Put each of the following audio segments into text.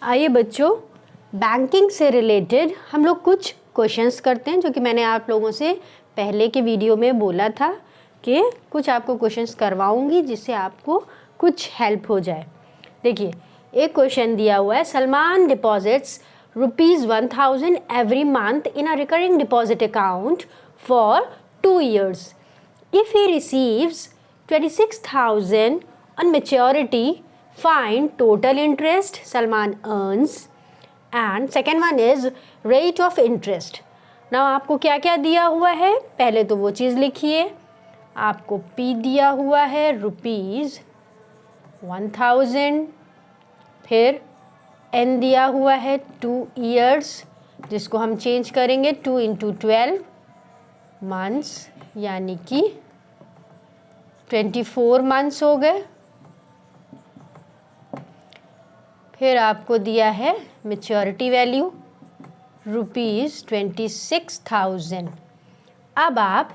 आइए बच्चों, बैंकिंग से रिलेटेड हम लोग कुछ क्वेश्चंस करते हैं, जो कि मैंने आप लोगों से पहले के वीडियो में बोला था कि कुछ आपको क्वेश्चंस करवाऊंगी जिससे आपको कुछ हेल्प हो जाए। देखिए, एक क्वेश्चन दिया हुआ है, Salman deposits ₹1000 every month in a recurring deposit account for 2 years. If he receives 26,000 on maturity, find total interest Salman earns. And second one is rate of interest. Now आपको क्या क्या दिया हुआ है, पहले तो वो चीज़ लिखिए। आपको P दिया हुआ है ₹1000, फिर N दिया हुआ है 2 years, जिसको हम चेंज करेंगे 2 into 12 months, यानी कि 24 मंथ्स हो गए। फिर आपको दिया है मैच्योरिटी वैल्यू ₹26,000। अब आप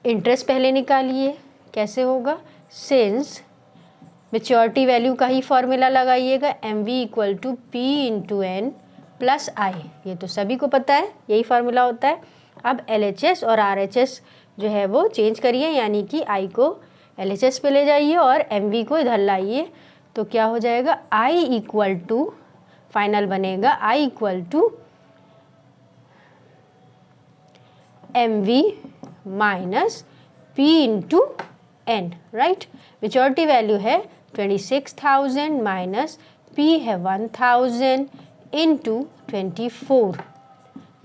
इंटरेस्ट पहले निकालिए। कैसे होगा? सिंस मैच्योरिटी वैल्यू का ही फॉर्मूला लगाइएगा, MV = P/N + I। ये तो सभी को पता है, यही फार्मूला होता है। अब LHS और RHS जो है वो चेंज करिए, यानी कि I को LHS पे ले जाइए और MV को इधर लाइए, तो क्या हो जाएगा? I = फाइनल बनेगा I = MV - P/N, right. Maturity value है 26,000 माइनस P है 1000 इंटू 24,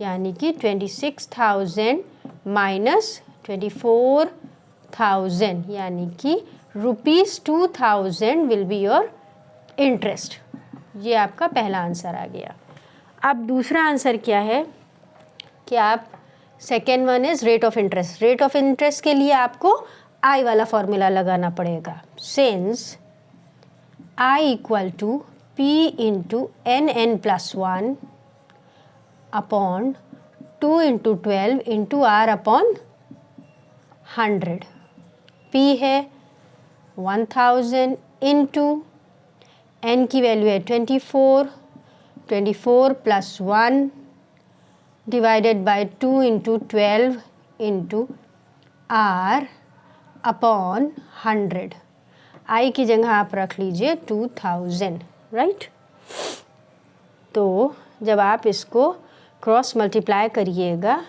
यानी कि 26,000 माइनस 24,000, यानी कि ₹2,000 विल बी योर इंटरेस्ट। ये आपका पहला आंसर आ गया। अब दूसरा आंसर क्या है कि आप second one is rate of interest. Rate of interest के लिए आपको I वाला फॉर्मूला लगाना पड़ेगा। Since I = P/N + 1 upon 2 × 12 × R/100। P है 1000 इंटू N की वैल्यू है 24 + 1 डिवाइडेड बाय 2 × 12 × R/100। I की जगह आप रख लीजिए 2000, राइट। तो जब आप इसको क्रॉस मल्टीप्लाई करिएगा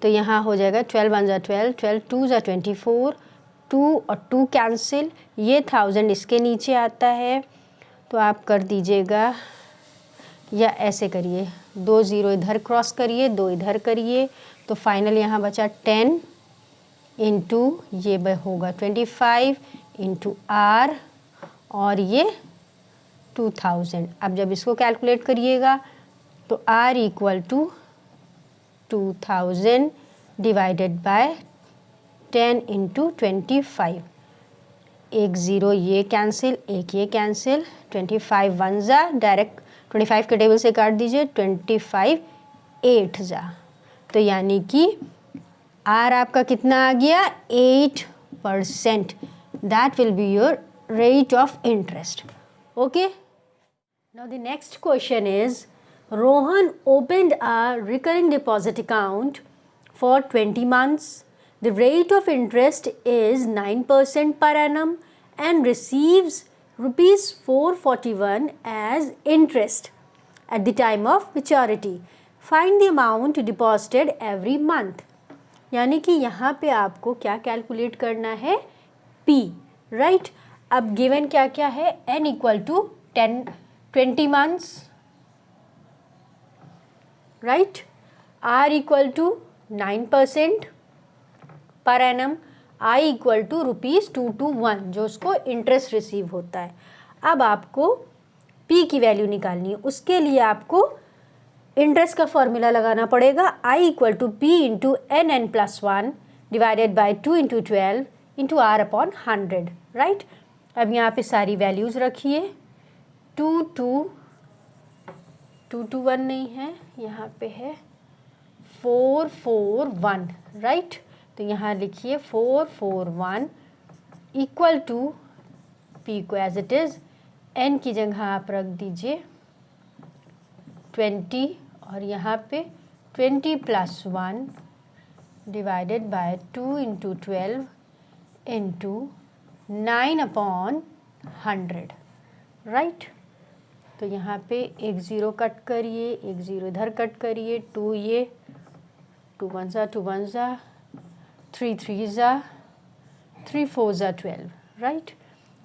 तो यहाँ हो जाएगा 12 1 = 12, 12 2 = 24, 2 और 2 कैंसिल, ये 1000 इसके नीचे आता है, तो आप कर दीजिएगा या ऐसे करिए, 2 0 इधर क्रॉस करिए, 2 इधर करिए, तो फाइनल यहाँ बचा 10 इंटू ये होगा 25 इंटू R और ये 2000। अब जब इसको कैलकुलेट करिएगा तो R = 2000 डिवाइडेड बाय 10 इंटू 25। एक 0 ये कैंसिल, एक ये कैंसिल, 25 1 जा, डायरेक्ट 25 के टेबल से काट दीजिए, 25 8 जा, तो यानी कि R आपका कितना आ गया? 8%। That will be your rate of interest. Okay, now the next question is Rohan opened a recurring deposit account for 20 months. The rate of interest is 9% per annum and receives ₹441 as interest at the time of maturity. Find the amount deposited every month. यानी कि यहाँ पे आपको क्या calculate करना है? P, right. अब given क्या क्या है? N = 20 months, right. R = 9% per annum, I = ₹221 जो उसको इंटरेस्ट रिसीव होता है। अब आपको P की वैल्यू निकालनी है, उसके लिए आपको इंटरेस्ट का फॉर्मूला लगाना पड़ेगा। I = P/N + 1 divided by 2 × 12 × R/100, right. अब यहाँ पे सारी वैल्यूज़ रखिए। 221 नहीं है, यहाँ पे है 441, राइट। तो यहाँ लिखिए 441 = P को एज इट इज़ n की जगह आप रख दीजिए 20 और यहाँ पे 20 + 1 डिवाइडेड बाय 2 × 12 × 9/100, राइट। तो यहाँ पे एक ज़ीरो कट करिए, एक ज़ीरो इधर कट करिए, 2 ये 2 1 ज़ा 2 1 ज़ा 3 3 ज़ा 3 4 ज़ा 12, राइट।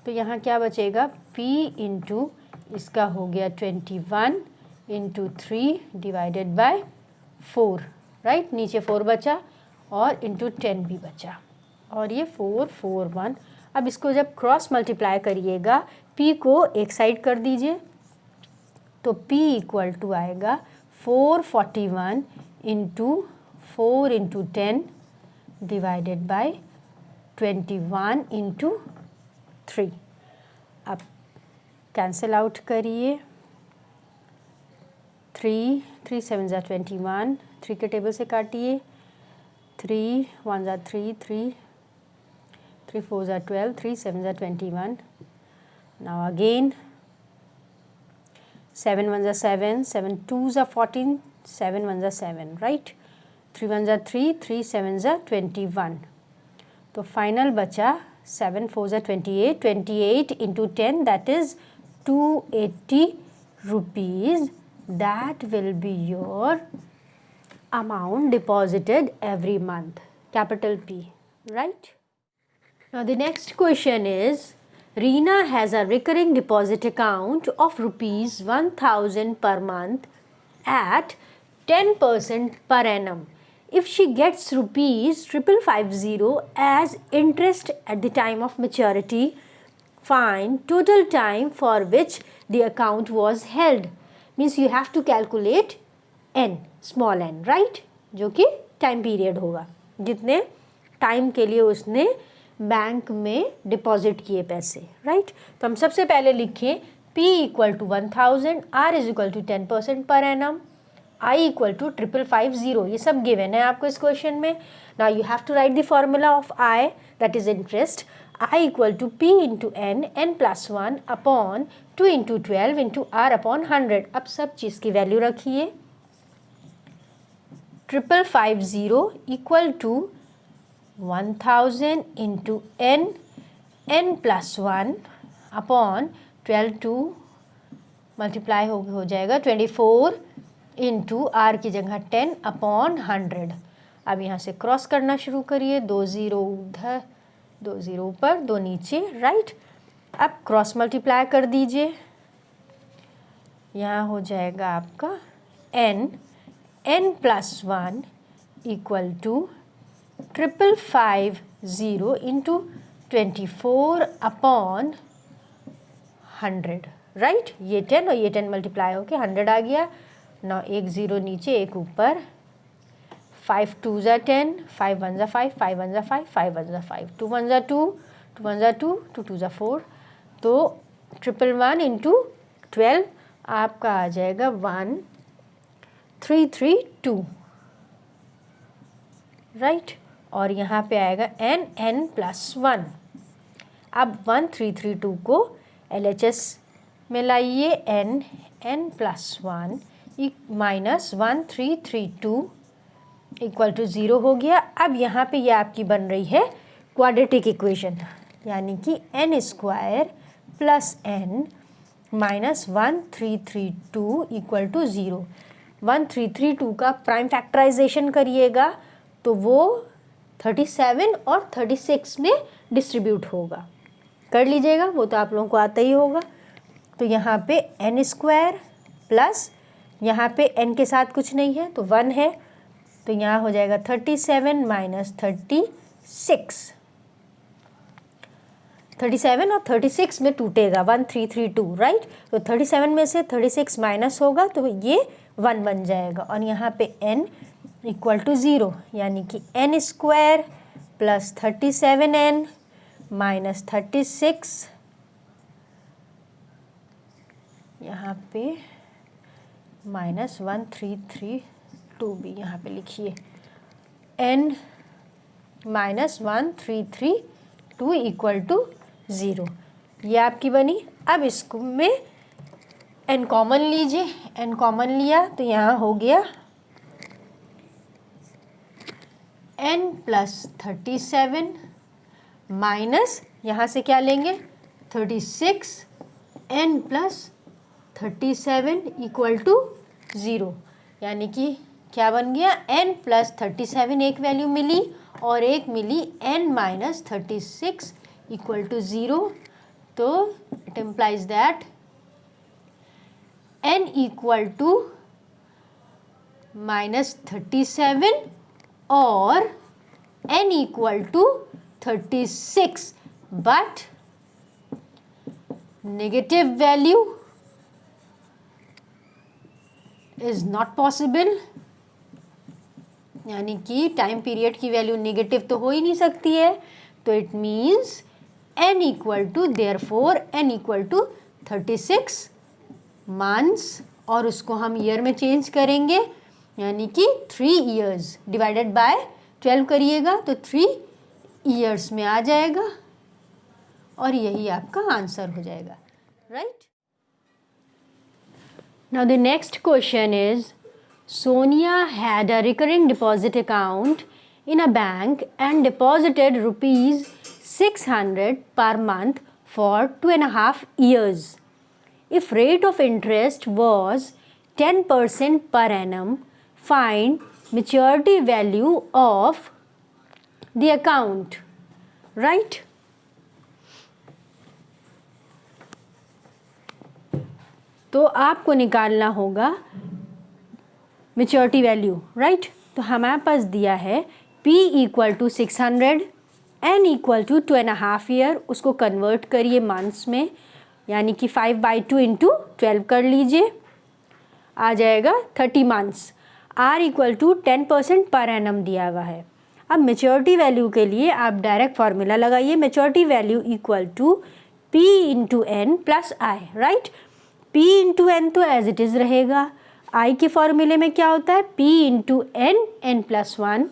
तो यहाँ क्या बचेगा p इंटू इसका हो गया 21 × 3 डिवाइडेड बाय 4, राइट। नीचे 4 बचा और इंटू 10 भी बचा और ये 4 4 1। अब इसको जब क्रॉस मल्टीप्लाई करिएगा p को एक साइड कर दीजिए तो p = आएगा 441 × 4 × 10 डिवाइडेड बाय 21 × 3। अब कैंसिल आउट करिए, 3 3 7 ज़ा 21, 3 के टेबल से काटिए, 3 1 ज़ा 3 3 3 4 ज़ा 12, 3 7 ज़ा 21। नाउ अगेन 7 1 ज़ा 7, 7 2 ज़ा 14, 7 1 ज़ा 7, राइट। 3 1 ज़ा 3, 3 7 ज़ा 21। तो फाइनल बचा 7 4 ज़ा 28, 28 × 10 that is 280 rupees. That will be your amount deposited every month, capital P, right? Now the next question is, Reena has a recurring deposit account of rupees 1000 per month at 10% per annum. If she gets rupees 5550 as interest at the time of maturity, find total time for which the account was held. Means you have to calculate n, small n, right? जो कि time period होगा, जितने time के लिए उसने bank में deposit किए पैसे, राइट। तो हम सबसे पहले लिखें p = 1000, r = 10% per annum, I = 5550, ये सब गिवन है आपको इस क्वेश्चन में। Now you have to write the formula of I, that is interest. I = p × n, n + 1 upon 2 × 12 × r upon 100। अब सब चीज़ की वैल्यू रखिए। 5550 = 1000 × n, n + 1 अपॉन 12 2 मल्टीप्लाई हो जाएगा 24 × r की जगह 10 अपॉन 100। अब यहाँ से क्रॉस करना शुरू करिए, 2 0 उधर 2 0 ऊपर 2 नीचे, राइट। अब क्रॉस मल्टीप्लाई कर दीजिए, यहाँ हो जाएगा आपका n + 1 = 5550 × 24 अपॉन 100, राइट। ये 10 और ये 10 मल्टीप्लाई होके 100 आ गया। ना एक ज़ीरो नीचे एक ऊपर, 5 2 ज़ा 10, 5 1 ज़ा 5, 5 1 ज़ा 5, 5 1 ज़ा 5, 2 1 ज़ा 2, 2 1 ज़ा 2, 2 2 ज़ा 4। तो 111 × 12 आपका आ जाएगा 1332, राइट। और यहाँ पे आएगा n + 1। अब 1332 को LHS में लाइए, n + 1 - 1332 = 0 हो गया। अब यहाँ पे ये आपकी बन रही है क्वाड्रेटिक इक्वेशन, यानी कि n² + n - 1332 = 0। 1332 का प्राइम फैक्टराइजेशन करिएगा तो वो 37 और 36 में डिस्ट्रीब्यूट होगा, कर लीजिएगा, वो तो आप लोगों को आता ही होगा। तो यहाँ पे n² प्लस यहाँ पे n के साथ कुछ नहीं है तो 1 है, तो यहाँ हो जाएगा 37 - 36। 37 और 36 में टूटेगा 1332, राइट। तो 37 में से 36 माइनस होगा तो ये 1 बन जाएगा। और यहाँ पे n = 0, यानी कि n² + 37n - 36, यहाँ पे -1332 भी यहाँ पे लिखिए, n - 1332 = 0। ये आपकी बनी अब इसको में n कॉमन लीजिए, n कॉमन लिया तो यहाँ हो गया n प्लस 37 माइनस यहाँ से क्या लेंगे 36 n प्लस 37 इक्वल टू 0, यानी कि क्या बन गया n प्लस 37 एक वैल्यू मिली और एक मिली n माइनस 36 इक्वल टू 0। तो it implies that n equal to minus 37 और n equal to 36, but negative value is not possible, यानी कि टाइम पीरियड की वैल्यू नेगेटिव तो हो ही नहीं सकती है। तो it means n equal to therefore n equal to 36 months, और उसको हम ईयर में चेंज करेंगे, यानी कि 3 इयर्स डिवाइडेड बाय 12 करिएगा तो 3 इयर्स में आ जाएगा और यही आपका आंसर हो जाएगा, right. Now the next question is Sonia had a recurring deposit account in a bank and deposited rupees 600 per month for 2.5 years. If rate of interest was 10% per annum, find maturity value of the account, right? तो आपको निकालना होगा maturity value, right. तो हमारे पास दिया है P equal to 600, N equal to 2.5 year, उसको convert करिए मंथ्स में, यानी कि 5/2 इंटू 12 कर लीजिए, आ जाएगा 30 months. R equal to 10% per annum दिया हुआ है। अब मेच्योरिटी वैल्यू के लिए आप डायरेक्ट फार्मूला लगाइए, maturity value equal to P into n plus I, right. P into n तो एज इट इज़ रहेगा, I के फॉर्मूले में क्या होता है P into n, n plus 1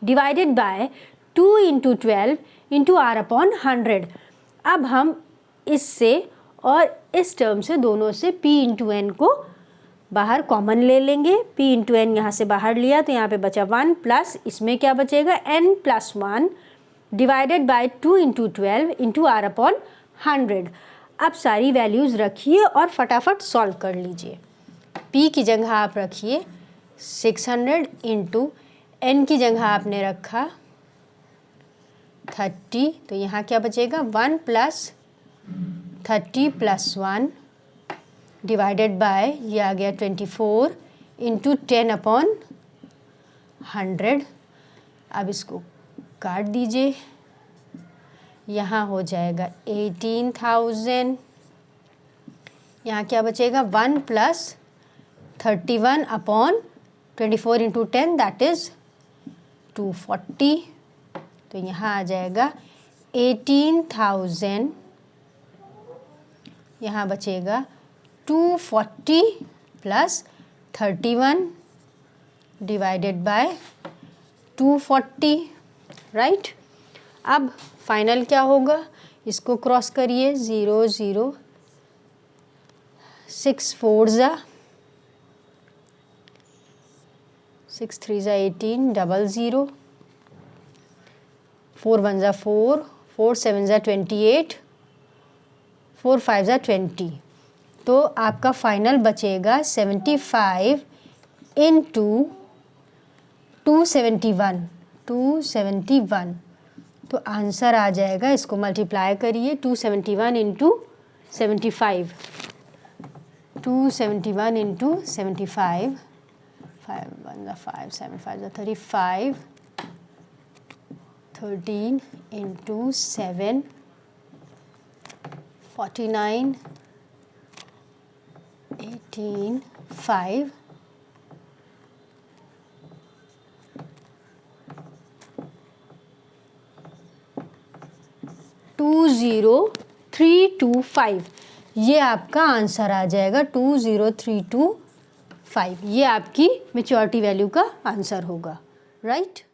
divided by 2 into 12 into r upon 100। अब हम इससे और इस टर्म से दोनों से P इंटू एन को बाहर कॉमन ले लेंगे। P इंटू एन यहाँ से बाहर लिया तो यहाँ पे बचा 1 प्लस इसमें क्या बचेगा n plus 1 divided by 2 into 12 into r upon 100। अब सारी वैल्यूज़ रखिए और फटाफट सॉल्व कर लीजिए। P की जगह आप रखिए 600 इंटू एन की जगह आपने रखा 30, तो यहाँ क्या बचेगा 1 प्लस 30 प्लस 1 डिवाइडेड बाय ये आ गया 24 इंटू 10 अपॉन 100। अब इसको काट दीजिए, यहाँ हो जाएगा 18,000, यहाँ क्या बचेगा 1 plus 31 upon 24 into 10 that is 240, तो यहाँ आ जाएगा 18,000, यहाँ बचेगा 240 प्लस 31 डिवाइडेड बाय 240, राइट। अब फाइनल क्या होगा, इसको क्रॉस करिए 0 0 6 4 ज़ा 6 3 ज़ा 18 00 4 1 ज़ा 4 4 7 ज़ा 28 4 5 ज़ा 20, तो आपका फाइनल बचेगा 75 इंटू 271 तो आंसर आ जाएगा, इसको मल्टीप्लाई करिए 271 इंटू 75, 271 इंटू 75, 5 1 ज़ा 5 7 5 ज़ा 35, 13 इंटू 7 49, 18 5 20325, ये आपका आंसर आ जाएगा 20325, ये आपकी मैच्योरिटी वैल्यू का आंसर होगा, राइट।